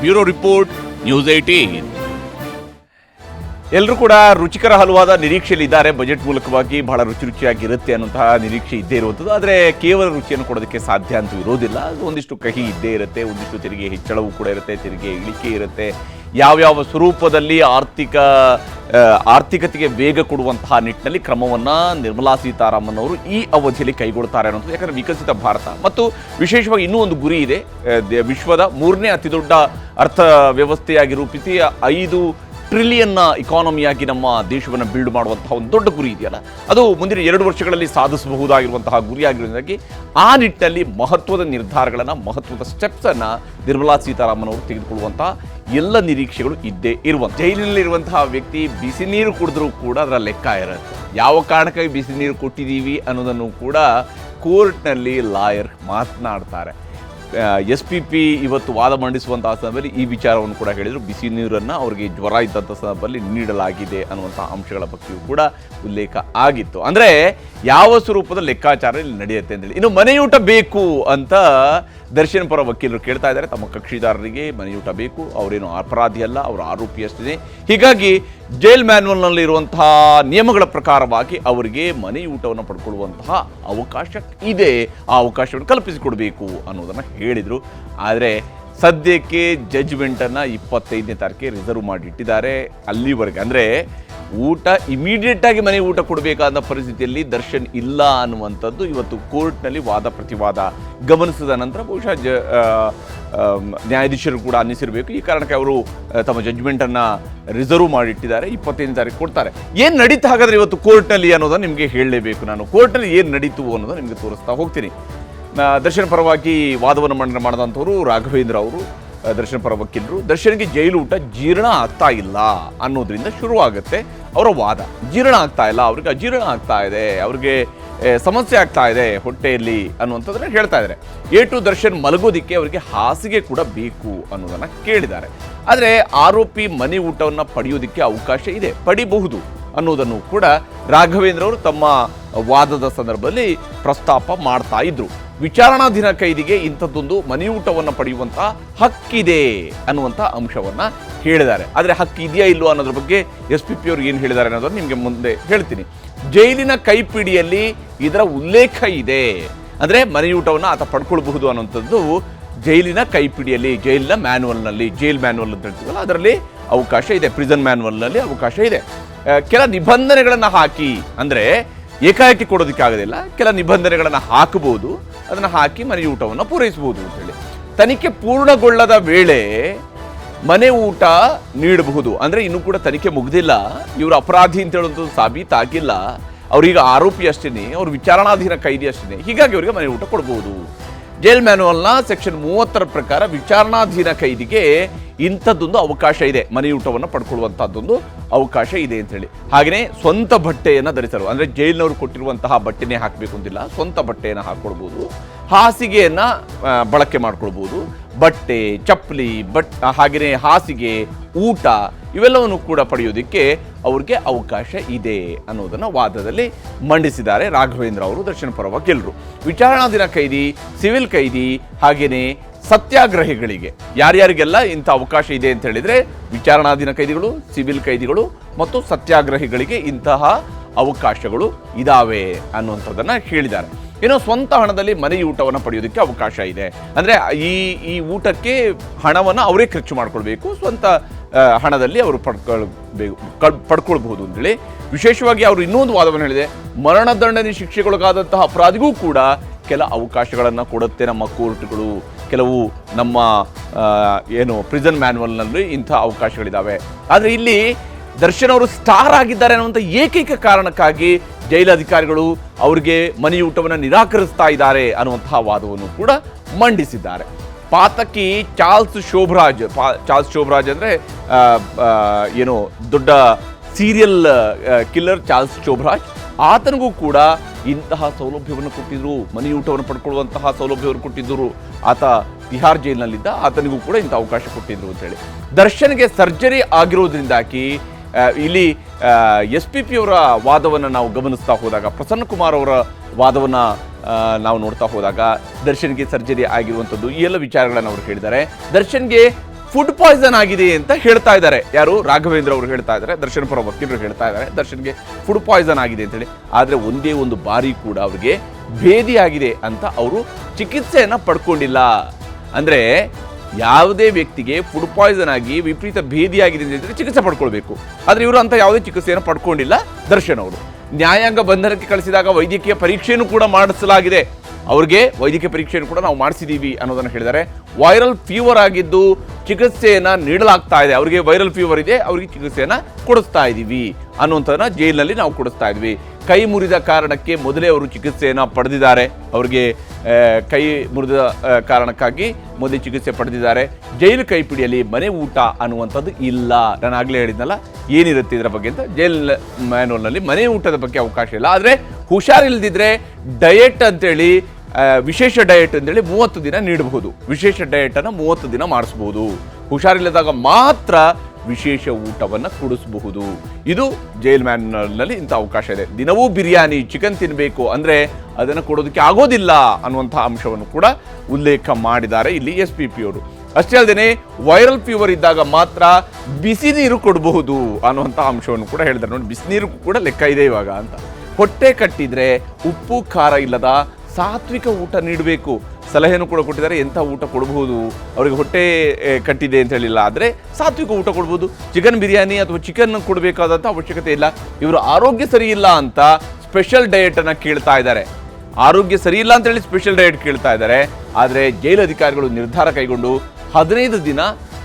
Bureau report, news 18. ಎಲ್ಲರೂ ಕೂಡ ರುಚಿಕರ ಹಲವಾದ ನಿರೀಕ್ಷೆಯಲ್ಲಿ ಇದ್ದಾರೆ. ಬಜೆಟ್ ಮೂಲಕವಾಗಿ ಬಹಳ ರುಚಿಯಾಗಿರುತ್ತೆ ಅನ್ನುವಂತಹ ನಿರೀಕ್ಷೆ ಇದ್ದೇ ಇರುವಂಥದ್ದು. ಆದರೆ ಕೇವಲ ರುಚಿಯನ್ನು ಕೊಡೋದಕ್ಕೆ ಸಾಧ್ಯ ಅಂತೂ ಇರೋದಿಲ್ಲ. ಒಂದಿಷ್ಟು ಕಹಿ ಇದ್ದೇ ಇರುತ್ತೆ, ಒಂದಿಷ್ಟು ತೆರಿಗೆ ಹೆಚ್ಚಳವೂ ಕೂಡ ಇರುತ್ತೆ, ತೆರಿಗೆ ಇಳಿಕೆ ಇರುತ್ತೆ. ಯಾವ್ಯಾವ ಸ್ವರೂಪದಲ್ಲಿ ಆರ್ಥಿಕತೆಗೆ ವೇಗ ಕೊಡುವಂತಹ ನಿಟ್ಟಿನಲ್ಲಿ ಕ್ರಮವನ್ನು ನಿರ್ಮಲಾ ಸೀತಾರಾಮನ್ ಅವರು ಈ ಅವಧಿಯಲ್ಲಿ ಕೈಗೊಳ್ತಾರೆ ಅನ್ನೋದು. ಯಾಕಂದರೆ ವಿಕಸಿತ ಭಾರತ ಮತ್ತು ವಿಶೇಷವಾಗಿ ಇನ್ನೂ ಒಂದು ಗುರಿ ಇದೆ, ವಿಶ್ವದ 3ನೇ ಅತಿದೊಡ್ಡ ಅರ್ಥವ್ಯವಸ್ಥೆಯಾಗಿ ರೂಪಿಸಿ 5 ಟ್ರಿಲಿಯನ್ನ ಇಕಾನಮಿಯಾಗಿ ನಮ್ಮ ದೇಶವನ್ನು ಬಿಲ್ಡ್ ಮಾಡುವಂತಹ ಒಂದು ದೊಡ್ಡ ಗುರಿ ಇದೆಯಲ್ಲ, ಅದು ಮುಂದಿನ 2 ವರ್ಷಗಳಲ್ಲಿ ಸಾಧಿಸಬಹುದಾಗಿರುವಂತಹ ಗುರಿಯಾಗಿರೋದಾಗಿ ಆ ನಿಟ್ಟಿನಲ್ಲಿ ಮಹತ್ವದ ನಿರ್ಧಾರಗಳನ್ನು, ಮಹತ್ವದ ಸ್ಟೆಪ್ಸನ್ನು ನಿರ್ಮಲಾ ಸೀತಾರಾಮನ್ ಅವರು ತೆಗೆದುಕೊಳ್ಳುವಂತಹ ಎಲ್ಲ ನಿರೀಕ್ಷೆಗಳು ಇದ್ದೇ ಇರುವಂಥ. ಜೈಲಿನಲ್ಲಿರುವಂತಹ ವ್ಯಕ್ತಿ ಬಿಸಿ ನೀರು ಕುಡಿದ್ರೂ ಕೂಡ ಅದರ ಲೆಕ್ಕ ಇರುತ್ತೆ. ಯಾವ ಕಾರಣಕ್ಕಾಗಿ ಬಿಸಿ ನೀರು ಕೊಟ್ಟಿದ್ದೀವಿ ಅನ್ನೋದನ್ನು ಕೂಡ ಕೋರ್ಟ್ನಲ್ಲಿ ಲಾಯರ್ ಮಾತನಾಡ್ತಾರೆ. SPP ಇವತ್ತು ವಾದ ಮಂಡಿಸುವಂತಹ ಸಂದರ್ಭದಲ್ಲಿ ಈ ವಿಚಾರವನ್ನು ಕೂಡ ಹೇಳಿದರು. ಬಿಸಿ ನೀರನ್ನು ಅವರಿಗೆ ಜ್ವರ ಇದ್ದಂಥ ಸಂದರ್ಭದಲ್ಲಿ ನೀಡಲಾಗಿದೆ ಅನ್ನುವಂಥ ಅಂಶಗಳ ಬಗ್ಗೆಯೂ ಕೂಡ ಉಲ್ಲೇಖ ಆಗಿತ್ತು. ಅಂದರೆ ಯಾವ ಸ್ವರೂಪದ ಲೆಕ್ಕಾಚಾರ ಇಲ್ಲಿ ನಡೆಯುತ್ತೆ ಅಂತೇಳಿ. ಇನ್ನು ಮನೆಯೂಟ ಬೇಕು ಅಂತ ದರ್ಶನ್ ಪರ ವಕೀಲರು ಕೇಳ್ತಾ ಇದ್ದಾರೆ. ತಮ್ಮ ಕಕ್ಷಿದಾರರಿಗೆ ಮನೆಯೂಟ ಬೇಕು, ಅವರೇನು ಅಪರಾಧಿ ಅಲ್ಲ, ಅವರು ಆರೋಪಿಯಷ್ಟೇ. ಹೀಗಾಗಿ ಜೈಲ್ ಮ್ಯಾನ್ಯಲ್ನಲ್ಲಿ ಇರುವಂತಹ ನಿಯಮಗಳ ಪ್ರಕಾರವಾಗಿ ಅವರಿಗೆ ಮನೆಯೂಟವನ್ನು ಪಡ್ಕೊಳ್ಳುವಂತಹ ಅವಕಾಶ ಇದೆ, ಆ ಅವಕಾಶವನ್ನು ಕಲ್ಪಿಸಿಕೊಡಬೇಕು ಅನ್ನೋದನ್ನು ಹೇಳಿದರು. ಆದರೆ ಸದ್ಯಕ್ಕೆ ಜಡ್ಜ್ಮೆಂಟನ್ನು 25ನೇ ತಾರೀಕಿಗೆ ರಿಸರ್ವ್ ಮಾಡಿಟ್ಟಿದ್ದಾರೆ. ಅಲ್ಲಿವರೆಗೆ ಅಂದರೆ ಊಟ ಇಮಿಡಿಯೇಟಾಗಿ ಮನೆ ಊಟ ಕೊಡಬೇಕಾದ ಪರಿಸ್ಥಿತಿಯಲ್ಲಿ ದರ್ಶನ್ ಇಲ್ಲ ಅನ್ನುವಂಥದ್ದು ಇವತ್ತು ಕೋರ್ಟ್ನಲ್ಲಿ ವಾದ ಪ್ರತಿವಾದ ಗಮನಿಸಿದ ನಂತರ ಬಹುಶಃ ನ್ಯಾಯಾಧೀಶರು ಕೂಡ ಅನ್ನಿಸಿರಬೇಕು. ಈ ಕಾರಣಕ್ಕೆ ಅವರು ತಮ್ಮ ಜಡ್ಜ್ಮೆಂಟನ್ನು ರಿಸರ್ವ್ ಮಾಡಿಟ್ಟಿದ್ದಾರೆ. 25ನೇ ತಾರೀಕು ಕೊಡ್ತಾರೆ. ಏನು ನಡೀತಾ ಹಾಗಾದರೆ ಇವತ್ತು ಕೋರ್ಟ್ನಲ್ಲಿ ಅನ್ನೋದನ್ನು ನಿಮಗೆ ಹೇಳಲೇಬೇಕು. ನಾನು ಕೋರ್ಟ್ನಲ್ಲಿ ಏನು ನಡೀತು ಅನ್ನೋದನ್ನು ನಿಮಗೆ ತೋರಿಸ್ತಾ ಹೋಗ್ತೀನಿ. ದರ್ಶನ್ ಪರವಾಗಿ ವಾದವನ್ನು ಮಂಡನೆ ಮಾಡಿದಂಥವರು ರಾಘವೇಂದ್ರ ಅವರು, ದರ್ಶನ್ ಪರ ವಕೀಲರು. ದರ್ಶನ್ಗೆ ಜೈಲು ಊಟ ಜೀರ್ಣ ಆಗ್ತಾ ಇಲ್ಲ ಅನ್ನೋದ್ರಿಂದ ಶುರುವಾಗುತ್ತೆ ಅವರ ವಾದ. ಜೀರ್ಣ ಆಗ್ತಾ ಇಲ್ಲ, ಅವ್ರಿಗೆ ಅಜೀರ್ಣ ಆಗ್ತಾ ಇದೆ, ಅವ್ರಿಗೆ ಸಮಸ್ಯೆ ಆಗ್ತಾ ಇದೆ ಹೊಟ್ಟೆಯಲ್ಲಿ ಅನ್ನುವಂಥದ್ದನ್ನ ಹೇಳ್ತಾ ಇದ್ದಾರೆ. ದರ್ಶನ್ ಮಲಗೋದಿಕ್ಕೆ ಅವರಿಗೆ ಹಾಸಿಗೆ ಕೂಡ ಬೇಕು ಅನ್ನೋದನ್ನು ಕೇಳಿದ್ದಾರೆ. ಆದರೆ ಆರೋಪಿ ಮನೆ ಊಟವನ್ನು ಪಡೆಯೋದಕ್ಕೆ ಅವಕಾಶ ಇದೆ, ಪಡಿಬಹುದು ಅನ್ನೋದನ್ನು ಕೂಡ ರಾಘವೇಂದ್ರ ಅವರು ತಮ್ಮ ವಾದದ ಸಂದರ್ಭದಲ್ಲಿ ಪ್ರಸ್ತಾಪ ಮಾಡ್ತಾ ಇದ್ರು. ವಿಚಾರಣಾಧೀನ ಕೈದಿಗೆ ಇಂಥದ್ದೊಂದು ಮನೆಯೂಟವನ್ನು ಪಡೆಯುವಂತಹ ಹಕ್ಕಿದೆ ಅನ್ನುವಂಥ ಅಂಶವನ್ನು ಹೇಳಿದ್ದಾರೆ. ಆದರೆ ಹಕ್ಕು ಇದೆಯಾ ಇಲ್ಲೋ ಅನ್ನೋದ್ರ ಬಗ್ಗೆ SPP ಅವರು ಏನು ಹೇಳಿದ್ದಾರೆ ಅನ್ನೋದನ್ನು ನಿಮಗೆ ಮುಂದೆ ಹೇಳ್ತೀನಿ. ಜೈಲಿನ ಕೈಪಿಡಿಯಲ್ಲಿ ಇದರ ಉಲ್ಲೇಖ ಇದೆ, ಅಂದರೆ ಮನೆಯೂಟವನ್ನು ಆತ ಪಡ್ಕೊಳ್ಬಹುದು ಅನ್ನುವಂಥದ್ದು ಜೈಲಿನ ಕೈಪಿಡಿಯಲ್ಲಿ, ಜೈಲಿನ ಮ್ಯಾನ್ಯಲ್ನಲ್ಲಿ, ಜೈಲ್ ಮ್ಯಾನ್ಯಲ್ ಅಂತ ಹೇಳ್ತೀವಲ್ಲ ಅದರಲ್ಲಿ ಅವಕಾಶ ಇದೆ, ಪ್ರಿಸನ್ ಮ್ಯಾನ್ಯಲ್ನಲ್ಲಿ ಅವಕಾಶ ಇದೆ. ಕೆಲ ನಿಬಂಧನೆಗಳನ್ನು ಹಾಕಿ, ಅಂದರೆ ಏಕಾಏಕಿ ಕೊಡೋದಕ್ಕಾಗೋದಿಲ್ಲ, ಕೆಲ ನಿಬಂಧನೆಗಳನ್ನು ಹಾಕಬಹುದು, ಅದನ್ನು ಹಾಕಿ ಮನೆ ಊಟವನ್ನು ಪೂರೈಸಬಹುದು ಅಂತೇಳಿ. ತನಿಖೆ ಪೂರ್ಣಗೊಳ್ಳದ ವೇಳೆ ಮನೆ ಊಟ ನೀಡಬಹುದು. ಅಂದರೆ ಇನ್ನೂ ಕೂಡ ತನಿಖೆ ಮುಗಿದಿಲ್ಲ, ಇವರು ಅಪರಾಧಿ ಅಂತ ಹೇಳೋದು ಸಾಬೀತಾಗಿಲ್ಲ, ಅವ್ರೀಗ ಆರೋಪಿ ಅಷ್ಟೇ, ಅವ್ರು ವಿಚಾರಣಾಧೀನ ಕೈದಿ ಅಷ್ಟೇ. ಹೀಗಾಗಿ ಅವರಿಗೆ ಮನೆ ಊಟ ಕೊಡಬಹುದು. ಜೈಲ್ ಮ್ಯಾನ್ಯಲ್ನ ಸೆಕ್ಷನ್ 30 ಪ್ರಕಾರ ವಿಚಾರಣಾಧೀನ ಕೈದಿಗೆ ಇಂಥದ್ದೊಂದು ಅವಕಾಶ ಇದೆ, ಮನೆಯೂಟವನ್ನು ಪಡ್ಕೊಳ್ಳುವಂಥದ್ದೊಂದು ಅವಕಾಶ ಇದೆ ಅಂತೇಳಿ. ಹಾಗೆಯೇ ಸ್ವಂತ ಬಟ್ಟೆಯನ್ನು ಧರಿಸಲು, ಅಂದರೆ ಜೈಲಿನವರು ಕೊಟ್ಟಿರುವಂತಹ ಬಟ್ಟೆನೇ ಹಾಕಬೇಕು ಅಂತಿಲ್ಲ, ಸ್ವಂತ ಬಟ್ಟೆಯನ್ನು ಹಾಕ್ಕೊಳ್ಬೋದು, ಹಾಸಿಗೆಯನ್ನು ಬಳಕೆ ಮಾಡ್ಕೊಳ್ಬೋದು, ಬಟ್ಟೆ, ಚಪ್ಪಲಿ, ಹಾಗೆಯೇ ಹಾಸಿಗೆ, ಊಟ ಇವೆಲ್ಲವನ್ನು ಕೂಡ ಪಡೆಯೋದಕ್ಕೆ ಅವ್ರಿಗೆ ಅವಕಾಶ ಇದೆ ಅನ್ನೋದನ್ನು ವಾದದಲ್ಲಿ ಮಂಡಿಸಿದ್ದಾರೆ ರಾಘವೇಂದ್ರ ಅವರು, ದರ್ಶನ್ ಪರ ವಕೀಲರು. ವಿಚಾರಣಾಧೀನ ಕೈದಿ, ಸಿವಿಲ್ ಕೈದಿ, ಹಾಗೆಯೇ ಸತ್ಯಾಗ್ರಹಿಗಳಿಗೆ ಯಾರ್ಯಾರಿಗೆಲ್ಲ ಇಂಥ ಅವಕಾಶ ಇದೆ ಅಂತ ಹೇಳಿದರೆ ವಿಚಾರಣಾಧೀನ ಕೈದಿಗಳು, ಸಿವಿಲ್ ಕೈದಿಗಳು ಮತ್ತು ಸತ್ಯಾಗ್ರಹಿಗಳಿಗೆ ಇಂತಹ ಅವಕಾಶಗಳು ಇದಾವೆ ಅನ್ನುವಂಥದ್ದನ್ನು ಹೇಳಿದ್ದಾರೆ. ಏನೋ ಸ್ವಂತ ಹಣದಲ್ಲಿ ಮನೆಯೂಟವನ್ನು ಪಡೆಯೋದಕ್ಕೆ ಅವಕಾಶ ಇದೆ, ಅಂದರೆ ಈ ಊಟಕ್ಕೆ ಹಣವನ್ನು ಅವರೇ ಖರ್ಚು ಮಾಡ್ಕೊಳ್ಬೇಕು, ಸ್ವಂತ ಹಣದಲ್ಲಿ ಅವರು ಪಡ್ಕೊಳ್ಬಹುದು ಅಂತೇಳಿ. ವಿಶೇಷವಾಗಿ ಅವರು ಇನ್ನೊಂದು ವಾದವನ್ನು ಹೇಳಿದೆ, ಮರಣದಂಡನೆ ಶಿಕ್ಷೆಗೊಳಗಾದಂತಹ ಅಪರಾಧಿಗೂ ಕೂಡ ಕೆಲ ಅವಕಾಶಗಳನ್ನು ಕೊಡುತ್ತೆ ನಮ್ಮ ಕೋರ್ಟ್ಗಳು, ಕೆಲವು ನಮ್ಮ ಪ್ರಿಸನ್ ಮ್ಯಾನ್ಯಲ್ನಲ್ಲಿ ಇಂಥ ಅವಕಾಶಗಳಿದ್ದಾವೆ. ಆದರೆ ಇಲ್ಲಿ ದರ್ಶನ್ ಅವರು ಸ್ಟಾರ್ ಆಗಿದ್ದಾರೆ ಅನ್ನುವಂಥ ಏಕೈಕ ಕಾರಣಕ್ಕಾಗಿ ಜೈಲಾಧಿಕಾರಿಗಳು ಅವರಿಗೆ ಮನೆಯೂಟವನ್ನು ನಿರಾಕರಿಸ್ತಾ ಇದ್ದಾರೆ ಅನ್ನುವಂತಹ ವಾದವನ್ನು ಕೂಡ ಮಂಡಿಸಿದ್ದಾರೆ. ಪಾತಕಿ ಚಾರ್ಲ್ಸ್ ಶೋಭರಾಜ್ ಅಂದರೆ ದೊಡ್ಡ ಸೀರಿಯಲ್ ಕಿಲ್ಲರ್ ಚಾರ್ಲ್ಸ್ ಶೋಭರಾಜ್, ಆತನಿಗೂ ಕೂಡ ಇಂತಹ ಸೌಲಭ್ಯವನ್ನು ಕೊಟ್ಟಿದ್ರು, ಮನೆಯೂಟವನ್ನು ಪಡ್ಕೊಳ್ಳುವಂತಹ ಸೌಲಭ್ಯವನ್ನು ಕೊಟ್ಟಿದ್ದರು. ಆತ ತಿಹಾರ್ ಜೈಲಿನಲ್ಲಿದ್ದ, ಆತನಿಗೂ ಕೂಡ ಇಂಥ ಅವಕಾಶ ಕೊಟ್ಟಿದ್ರು ಅಂತೇಳಿ. ದರ್ಶನ್ಗೆ ಸರ್ಜರಿ ಆಗಿರೋದ್ರಿಂದಾಗಿ ಇಲ್ಲಿ SPP ಅವರ ವಾದವನ್ನು ನಾವು ಗಮನಿಸ್ತಾ ಹೋದಾಗ, ಪ್ರಸನ್ನ ಕುಮಾರ್ ಅವರ ವಾದವನ್ನು ನಾವು ನೋಡ್ತಾ ಹೋದಾಗ ದರ್ಶನ್ಗೆ ಸರ್ಜರಿ ಆಗಿರುವಂಥದ್ದು ಈ ಎಲ್ಲ ವಿಚಾರಗಳನ್ನು ಅವರು ಹೇಳಿದ್ದಾರೆ. ದರ್ಶನ್ಗೆ ಫುಡ್ ಪಾಯ್ಸನ್ ಆಗಿದೆ ಅಂತ ಹೇಳ್ತಾ ಇದ್ದಾರೆ. ಯಾರು? ರಾಘವೇಂದ್ರ ಅವರು ಹೇಳ್ತಾ ಇದ್ದಾರೆ, ದರ್ಶನ್ ಪರ ವಕೀಲರು ಹೇಳ್ತಾ ಇದ್ದಾರೆ ದರ್ಶನ್ಗೆ ಫುಡ್ ಪಾಯ್ಸನ್ ಆಗಿದೆ ಅಂತೇಳಿ. ಆದರೆ ಒಂದೇ ಒಂದು ಬಾರಿ ಕೂಡ ಅವರಿಗೆ ಭೇದಿ ಆಗಿದೆ ಅಂತ ಅವರು ಚಿಕಿತ್ಸೆಯನ್ನು ಪಡ್ಕೊಂಡಿಲ್ಲ. ಅಂದರೆ ಯಾವುದೇ ವ್ಯಕ್ತಿಗೆ ಫುಡ್ ಪಾಯ್ಸನ್ ಆಗಿ ವಿಪರೀತ ಭೇದಿಯಾಗಿದೆ ಅಂತ ಚಿಕಿತ್ಸೆ ಪಡ್ಕೊಳ್ಬೇಕು. ಆದರೆ ಇವರು ಅಂತ ಯಾವುದೇ ಚಿಕಿತ್ಸೆಯನ್ನು ಪಡ್ಕೊಂಡಿಲ್ಲ ದರ್ಶನ್ ಅವರು. ನ್ಯಾಯಾಂಗ ಬಂಧನಕ್ಕೆ ಕಳಿಸಿದಾಗ ವೈದ್ಯಕೀಯ ಪರೀಕ್ಷೆಯನ್ನು ಕೂಡ ಮಾಡಿಸಲಾಗಿದೆ. ಅವ್ರಿಗೆ ವೈದ್ಯಕೀಯ ಪರೀಕ್ಷೆಯನ್ನು ಕೂಡ ನಾವು ಮಾಡಿಸಿದ್ದೀವಿ ಅನ್ನೋದನ್ನು ಹೇಳಿದ್ದಾರೆ. ವೈರಲ್ ಫೀವರ್ ಆಗಿದ್ದು ಚಿಕಿತ್ಸೆಯನ್ನು ನೀಡಲಾಗ್ತಾ ಇದೆ, ಅವರಿಗೆ ವೈರಲ್ ಫೀವರ್ ಇದೆ, ಅವರಿಗೆ ಚಿಕಿತ್ಸೆಯನ್ನು ಕೊಡಿಸ್ತಾ ಇದ್ದೀವಿ ಅನ್ನುವಂಥದ್ದನ್ನ ಜೈಲಿನಲ್ಲಿ ನಾವು ಕೊಡಿಸ್ತಾ ಇದ್ವಿ. ಕೈ ಮುರಿದ ಕಾರಣಕ್ಕೆ ಮೊದಲೇ ಅವರು ಚಿಕಿತ್ಸೆಯನ್ನು ಪಡೆದಿದ್ದಾರೆ, ಅವರಿಗೆ ಕೈ ಮುರಿದ ಕಾರಣಕ್ಕಾಗಿ ಮೊದಲೇ ಚಿಕಿತ್ಸೆ ಪಡೆದಿದ್ದಾರೆ. ಜೈಲು ಕೈಪಿಡಿಯಲ್ಲಿ ಮನೆ ಊಟ ಅನ್ನುವಂಥದ್ದು ಇಲ್ಲ. ನಾನು ಆಗಲೇ ಹೇಳಿದ್ನಲ್ಲ ಏನಿರುತ್ತೆ ಇದರ ಬಗ್ಗೆ ಅಂತ. ಜೈಲ್ ಮ್ಯಾನ್ಯುವಲ್ನಲ್ಲಿ ಮನೆ ಊಟದ ಬಗ್ಗೆ ಅವಕಾಶ ಇಲ್ಲ. ಆದರೆ ಹುಷಾರಿಲ್ಲದಿದ್ದರೆ ಡಯಟ್ ಅಂತೇಳಿ ವಿಶೇಷ ಡಯಟ್ ಅಂತೇಳಿ 30 ದಿನ ನೀಡಬಹುದು. ವಿಶೇಷ ಡಯಟನ್ನು 30 ದಿನ ಮಾಡಿಸ್ಬೋದು. ಹುಷಾರಿಲ್ಲದಾಗ ಮಾತ್ರ ವಿಶೇಷ ಊಟವನ್ನು ಕೊಡಿಸಬಹುದು. ಇದು ಜೈಲ್ ಮ್ಯಾನ್ಯುವಲ್ನಲ್ಲಿ ಇಂಥ ಅವಕಾಶ ಇದೆ. ದಿನವೂ ಬಿರಿಯಾನಿ ಚಿಕನ್ ತಿನ್ನಬೇಕು ಅಂದರೆ ಅದನ್ನು ಕೊಡೋದಕ್ಕೆ ಆಗೋದಿಲ್ಲ ಅನ್ನುವಂಥ ಅಂಶವನ್ನು ಕೂಡ ಉಲ್ಲೇಖ ಮಾಡಿದ್ದಾರೆ ಇಲ್ಲಿ SPP ಅವರು. ಅಷ್ಟೇ ಅಲ್ಲದೆ ವೈರಲ್ ಫೀವರ್ ಇದ್ದಾಗ ಮಾತ್ರ ಬಿಸಿ ನೀರು ಕೊಡಬಹುದು ಅನ್ನುವಂಥ ಅಂಶವನ್ನು ಕೂಡ ಹೇಳಿದ್ದಾರೆ. ನೋಡಿ, ಬಿಸಿ ನೀರು ಕೂಡ ಲೆಕ್ಕ ಇದೆ ಇವಾಗ ಅಂತ. ಹೊಟ್ಟೆ ಕಟ್ಟಿದ್ರೆ ಉಪ್ಪು ಖಾರ ಇಲ್ಲದ ಸಾತ್ವಿಕ ಊಟ ನೀಡಬೇಕು. ಸಲಹೆಯನ್ನು ಕೂಡ ಕೊಟ್ಟಿದ್ದಾರೆ, ಎಂಥ ಊಟ ಕೊಡಬಹುದು, ಅವರಿಗೆ ಹೊಟ್ಟೆ ಕಟ್ಟಿದೆ ಅಂತ ಹೇಳಿಲ್ಲ, ಆದರೆ ಸಾತ್ವಿಕ ಊಟ ಕೊಡ್ಬೋದು. ಚಿಕನ್ ಬಿರಿಯಾನಿ ಅಥವಾ ಚಿಕನ್ ಕೊಡಬೇಕಾದಂಥ ಅವಶ್ಯಕತೆ ಇಲ್ಲ. ಇವರು ಆರೋಗ್ಯ ಸರಿ ಇಲ್ಲ ಅಂತ ಸ್ಪೆಷಲ್ ಡಯಟನ್ನು ಕೇಳ್ತಾ ಇದ್ದಾರೆ. ಆರೋಗ್ಯ ಸರಿ ಇಲ್ಲ ಅಂತೇಳಿ ಸ್ಪೆಷಲ್ ಡಯಟ್ ಕೇಳ್ತಾ ಇದ್ದಾರೆ. ಆದರೆ ಜೈಲು ಅಧಿಕಾರಿಗಳು ನಿರ್ಧಾರ ಕೈಗೊಂಡು 15 ದಿನ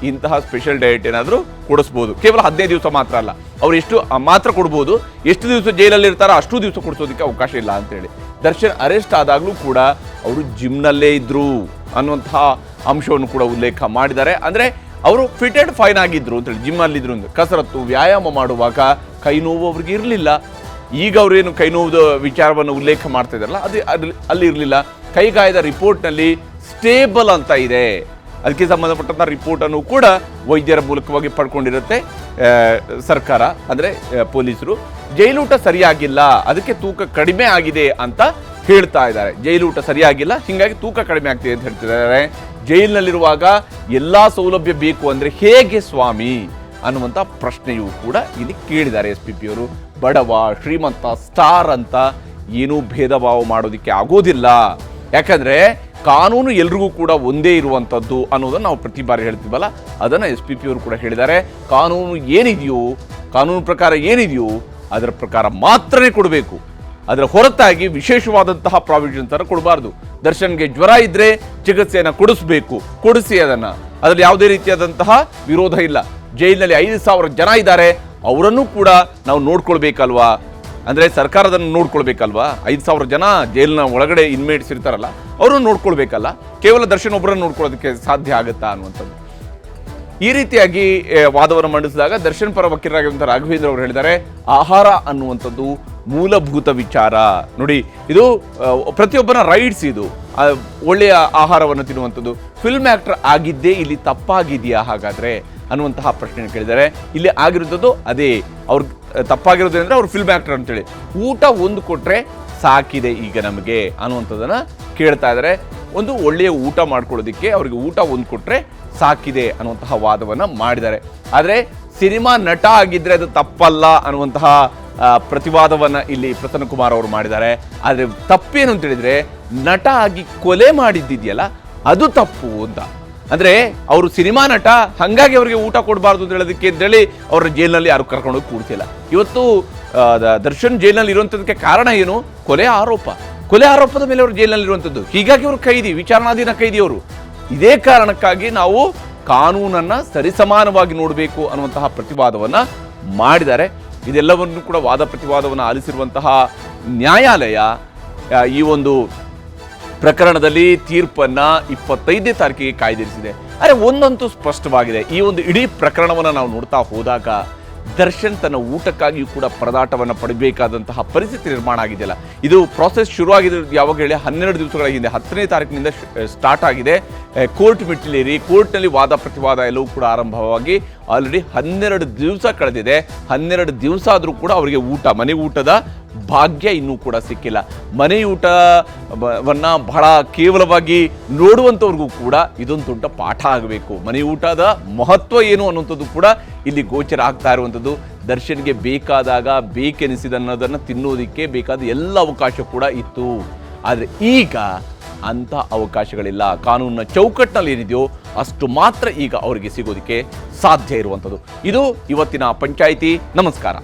ಇಂತಹ ಸ್ಪೆಷಲ್ ಡಯಟ್ ಏನಾದರೂ ಕೊಡಿಸ್ಬೋದು. ಕೇವಲ 15 ದಿವಸ ಮಾತ್ರ ಅಲ್ಲ, ಅವ್ರು ಎಷ್ಟು ಮಾತ್ರ ಕೊಡ್ಬೋದು, ಎಷ್ಟು ದಿವಸ ಜೈಲಲ್ಲಿ ಇರ್ತಾರೋ ಅಷ್ಟು ದಿವಸ ಕೊಡಿಸೋದಕ್ಕೆ ಅವಕಾಶ ಇಲ್ಲ ಅಂತೇಳಿ. ದರ್ಶನ್ ಅರೆಸ್ಟ್ ಆದಾಗಲೂ ಕೂಡ ಅವರು ಜಿಮ್ನಲ್ಲೇ ಇದ್ರು ಅನ್ನುವಂತಹ ಅಂಶವನ್ನು ಕೂಡ ಉಲ್ಲೇಖ ಮಾಡಿದ್ದಾರೆ. ಅಂದರೆ ಅವರು ಫಿಟ್ ಆ್ಯಂಡ್ ಫೈನ್ ಆಗಿದ್ರು ಅಂತೇಳಿ, ಜಿಮ್ಮಲ್ಲಿದ್ರು. ಕಸರತ್ತು ವ್ಯಾಯಾಮ ಮಾಡುವಾಗ ಕೈ ನೋವು ಅವ್ರಿಗೆ ಇರಲಿಲ್ಲ. ಈಗ ಅವರೇನು ಕೈ ನೋವುದ ವಿಚಾರವನ್ನು ಉಲ್ಲೇಖ ಮಾಡ್ತಾ ಇದ್ದಾರಲ್ಲ, ಅಲ್ಲಿ ಇರಲಿಲ್ಲ. ಕೈಗಾಯದ ರಿಪೋರ್ಟ್ನಲ್ಲಿ ಸ್ಟೇಬಲ್ ಅಂತ ಇದೆ. ಅದಕ್ಕೆ ಸಂಬಂಧಪಟ್ಟಂಥ ರಿಪೋರ್ಟನ್ನು ಕೂಡ ವೈದ್ಯರ ಮೂಲಕವಾಗಿ ಪಡ್ಕೊಂಡಿರುತ್ತೆ ಸರ್ಕಾರ, ಅಂದರೆ ಪೊಲೀಸರು. ಜೈಲೂಟ ಸರಿಯಾಗಿಲ್ಲ, ಅದಕ್ಕೆ ತೂಕ ಕಡಿಮೆ ಆಗಿದೆ ಅಂತ ಹೇಳ್ತಾ ಇದ್ದಾರೆ. ಜೈಲೂಟ ಸರಿಯಾಗಿಲ್ಲ, ಹೀಗಾಗಿ ತೂಕ ಕಡಿಮೆ ಆಗ್ತಿದೆ ಅಂತ ಹೇಳ್ತಿದ್ದಾರೆ. ಜೈಲಿನಲ್ಲಿರುವಾಗ ಎಲ್ಲ ಸೌಲಭ್ಯ ಬೇಕು ಅಂದರೆ ಹೇಗೆ ಸ್ವಾಮಿ ಅನ್ನುವಂಥ ಪ್ರಶ್ನೆಯೂ ಕೂಡ ಇಲ್ಲಿ ಕೇಳಿದ್ದಾರೆ SPP ಅವರು. ಬಡವ ಶ್ರೀಮಂತ ಸ್ಟಾರ್ ಅಂತ ಏನೂ ಭೇದ ಭಾವ ಮಾಡೋದಕ್ಕೆ ಆಗೋದಿಲ್ಲ. ಯಾಕಂದರೆ ಕಾನೂನು ಎಲ್ರಿಗೂ ಕೂಡ ಒಂದೇ ಇರುವಂಥದ್ದು ಅನ್ನೋದನ್ನು ನಾವು ಪ್ರತಿ ಬಾರಿ ಹೇಳ್ತೀವಲ್ಲ, ಅದನ್ನು SPP ಅವರು ಕೂಡ ಹೇಳಿದ್ದಾರೆ. ಕಾನೂನು ಏನಿದೆಯೋ, ಕಾನೂನು ಪ್ರಕಾರ ಏನಿದೆಯೋ ಅದರ ಪ್ರಕಾರ ಮಾತ್ರನೇ ಕೊಡಬೇಕು. ಅದರ ಹೊರತಾಗಿ ವಿಶೇಷವಾದಂತಹ ಪ್ರಾವಿಷನ್ಸ್ ಥರ ಕೊಡಬಾರ್ದು. ದರ್ಶನ್ಗೆ ಜ್ವರ ಇದ್ದರೆ ಚಿಕಿತ್ಸೆಯನ್ನು ಕೊಡಿಸ್ಬೇಕು, ಕೊಡಿಸಿ ಅದನ್ನು. ಅದರಲ್ಲಿ ಯಾವುದೇ ರೀತಿಯಾದಂತಹ ವಿರೋಧ ಇಲ್ಲ. ಜೈಲಿನಲ್ಲಿ 5,000 ಜನ ಇದ್ದಾರೆ, ಅವರನ್ನು ಕೂಡ ನಾವು ನೋಡ್ಕೊಳ್ಬೇಕಲ್ವಾ. ಅಂದರೆ ಸರ್ಕಾರದನ್ನು ನೋಡ್ಕೊಳ್ಬೇಕಲ್ವಾ. 5,000 ಜನ ಜೈಲಿನ ಒಳಗಡೆ ಇನ್ಮೇಟ್ಸ್ ಇರ್ತಾರಲ್ಲ, ಅವರನ್ನು ನೋಡ್ಕೊಳ್ಬೇಕಲ್ಲ. ಕೇವಲ ದರ್ಶನ್ ಒಬ್ಬರನ್ನು ನೋಡ್ಕೊಳ್ಳೋದಕ್ಕೆ ಸಾಧ್ಯ ಆಗುತ್ತಾ ಅನ್ನುವಂಥದ್ದು. ಈ ರೀತಿಯಾಗಿ ವಾದವನ್ನು ಮಂಡಿಸಿದಾಗ ದರ್ಶನ್ ಪರ ವಕೀಲರಾಗಿರುವಂಥ ರಾಘವೇಂದ್ರ ಅವರು ಹೇಳಿದ್ದಾರೆ, ಆಹಾರ ಅನ್ನುವಂಥದ್ದು ಮೂಲಭೂತ ವಿಚಾರ. ನೋಡಿ, ಇದು ಪ್ರತಿಯೊಬ್ಬನ ರೈಟ್ಸ್, ಇದು ಒಳ್ಳೆಯ ಆಹಾರವನ್ನು ತಿನ್ನುವಂಥದ್ದು. ಫಿಲ್ಮ್ ಆ್ಯಕ್ಟರ್ ಆಗಿದ್ದೇ ಇಲ್ಲಿ ತಪ್ಪಾಗಿದೆಯಾ ಹಾಗಾದರೆ ಅನ್ನುವಂತಹ ಪ್ರಶ್ನೆ ಕೇಳಿದ್ದಾರೆ. ಇಲ್ಲಿ ಆಗಿರುವಂಥದ್ದು ಅದೇ, ಅವ್ರು ತಪ್ಪಾಗಿರೋದು ಅಂದರೆ ಅವ್ರು ಫಿಲ್ಮ್ ಆ್ಯಕ್ಟರ್ ಅಂತೇಳಿ. ಊಟ ಒಂದು ಕೊಟ್ಟರೆ ಸಾಕಿದೆ ಈಗ ನಮಗೆ ಅನ್ನುವಂಥದ್ದನ್ನು ಕೇಳ್ತಾ ಇದ್ದಾರೆ. ಒಂದು ಒಳ್ಳೆಯ ಊಟ ಮಾಡ್ಕೊಳ್ಳೋದಕ್ಕೆ ಅವರಿಗೆ ಊಟ ಒಂದು ಕೊಟ್ಟರೆ ಸಾಕಿದೆ ಅನ್ನುವಂತಹ ವಾದವನ್ನು ಮಾಡಿದ್ದಾರೆ. ಆದರೆ ಸಿನಿಮಾ ನಟ ಆಗಿದ್ದರೆ ಅದು ತಪ್ಪಲ್ಲ ಅನ್ನುವಂತಹ ಪ್ರತಿವಾದವನ್ನು ಇಲ್ಲಿ ಪ್ರಸನ್ನ ಕುಮಾರ್ ಅವರು ಮಾಡಿದ್ದಾರೆ. ಆದರೆ ತಪ್ಪೇನು ಅಂತ ಹೇಳಿದರೆ, ನಟ ಆಗಿ ಕೊಲೆ ಮಾಡಿದ್ದಿದೆಯಲ್ಲ ಅದು ತಪ್ಪು ಅಂತ. ಅಂದರೆ ಅವರು ಸಿನಿಮಾ ನಟ, ಹಾಗಾಗಿ ಅವರಿಗೆ ಊಟ ಕೊಡಬಾರ್ದು ಅಂತ ಹೇಳೋದಕ್ಕೆ ಅಂತೇಳಿ ಅವ್ರ ಜೈಲಿನಲ್ಲಿ ಯಾರು ಕರ್ಕೊಂಡೋಗಿ ಕೂಡ್ತಿಲ್ಲ. ಇವತ್ತು ದರ್ಶನ್ ಜೈಲಿನಲ್ಲಿ ಇರುವಂಥದ್ದಕ್ಕೆ ಕಾರಣ ಏನು? ಕೊಲೆ ಆರೋಪ. ಕೊಲೆ ಆರೋಪದ ಮೇಲೆ ಅವರು ಜೈಲಿನಲ್ಲಿ ಇರುವಂಥದ್ದು, ಹೀಗಾಗಿ ಅವರು ಕೈದಿ, ವಿಚಾರಣಾಧೀನ ಕೈದಿಯವರು. ಇದೇ ಕಾರಣಕ್ಕಾಗಿ ನಾವು ಕಾನೂನನ್ನು ಸರಿಸಮಾನವಾಗಿ ನೋಡಬೇಕು ಅನ್ನುವಂತಹ ಪ್ರತಿವಾದವನ್ನು ಮಾಡಿದ್ದಾರೆ. ಇದೆಲ್ಲವನ್ನು ಕೂಡ ವಾದ ಪ್ರತಿವಾದವನ್ನು ಆಲಿಸಿರುವಂತಹ ನ್ಯಾಯಾಲಯ ಈ ಒಂದು ಪ್ರಕರಣದಲ್ಲಿ ತೀರ್ಪನ್ನು 25ನೇ ತಾರೀಕಿಗೆ ಕಾಯ್ದಿರಿಸಿದೆ. ಆದರೆ ಒಂದಂತೂ ಸ್ಪಷ್ಟವಾಗಿದೆ, ಈ ಒಂದು ಇಡೀ ಪ್ರಕರಣವನ್ನು ನಾವು ನೋಡ್ತಾ ಹೋದಾಗ ದರ್ಶನ್ ತನ್ನ ಊಟಕ್ಕಾಗಿಯೂ ಕೂಡ ಪರದಾಟವನ್ನು ಪಡಬೇಕಾದಂತಹ ಪರಿಸ್ಥಿತಿ ನಿರ್ಮಾಣ ಆಗಿದೆಯಲ್ಲ. ಇದು ಪ್ರಾಸೆಸ್ ಶುರುವಾಗಿದೆ ಯಾವಾಗ ಹೇಳಿ 12 ದಿವಸಗಳ ಹಿಂದೆ, 10ನೇ ತಾರೀಕಿನಿಂದ ಸ್ಟಾರ್ಟ್ ಆಗಿದೆ. ಕೋರ್ಟ್ ಮೆಟ್ಟಿಲೇರಿ ಕೋರ್ಟ್ನಲ್ಲಿ ವಾದ ಪ್ರತಿವಾದ ಎಲ್ಲವೂ ಕೂಡ ಆರಂಭವಾಗಿ ಆಲ್ರೆಡಿ 12 ದಿವಸ ಕಳೆದಿದೆ. 12 ದಿವಸ ಆದರೂ ಕೂಡ ಅವರಿಗೆ ಊಟ, ಮನೆ ಊಟದ ಭಾಗ್ಯ ಇನ್ನೂ ಕೂಡ ಸಿಕ್ಕಿಲ್ಲ. ಮನೆ ಊಟವನ್ನು ಬಹಳ ಕೇವಲವಾಗಿ ನೋಡುವಂಥವ್ರಿಗೂ ಕೂಡ ಇದೊಂದು ದೊಡ್ಡ ಪಾಠ ಆಗಬೇಕು. ಮನೆ ಊಟದ ಮಹತ್ವ ಏನು ಅನ್ನುವಂಥದ್ದು ಕೂಡ ಇಲ್ಲಿ ಗೋಚರ ಆಗ್ತಾ ಇರುವಂಥದ್ದು. ದರ್ಶನ್ಗೆ ಬೇಕಾದಾಗ ಬೇಕೆನಿಸಿದನ್ನೋದನ್ನು ತಿನ್ನೋದಕ್ಕೆ ಬೇಕಾದ ಎಲ್ಲ ಅವಕಾಶ ಕೂಡ ಇತ್ತು. ಆದರೆ ಈಗ ಅಂಥ ಅವಕಾಶಗಳಿಲ್ಲ. ಕಾನೂನಿನ ಚೌಕಟ್ಟಿನಲ್ಲಿ ಏನಿದೆಯೋ ಅಷ್ಟು ಮಾತ್ರ ಈಗ ಅವರಿಗೆ ಸಿಗೋದಕ್ಕೆ ಸಾಧ್ಯ ಇರುವಂಥದ್ದು. ಇದು ಇವತ್ತಿನ ಪಂಚಾಯಿತಿ. ನಮಸ್ಕಾರ.